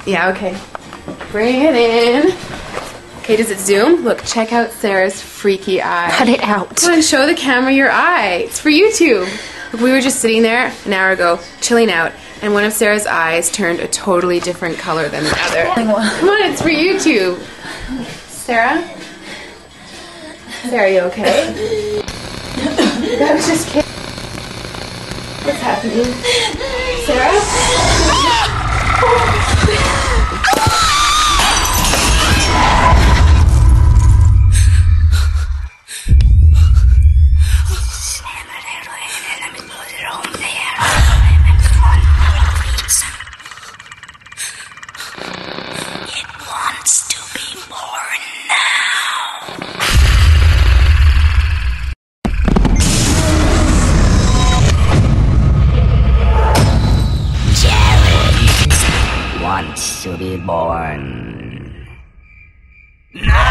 Yeah, okay. Bring it in. Okay, does it zoom? Look, check out Sarah's freaky eye. Cut it out. Come on, show the camera your eye. It's for YouTube. Look, we were just sitting there an hour ago, chilling out, and one of Sarah's eyes turned a totally different color than the other. Come on, it's for YouTube. Sarah? Sarah, are you okay? That was just kidding. What's happening? Sarah? It wants to be born now. Jared wants to be born. No!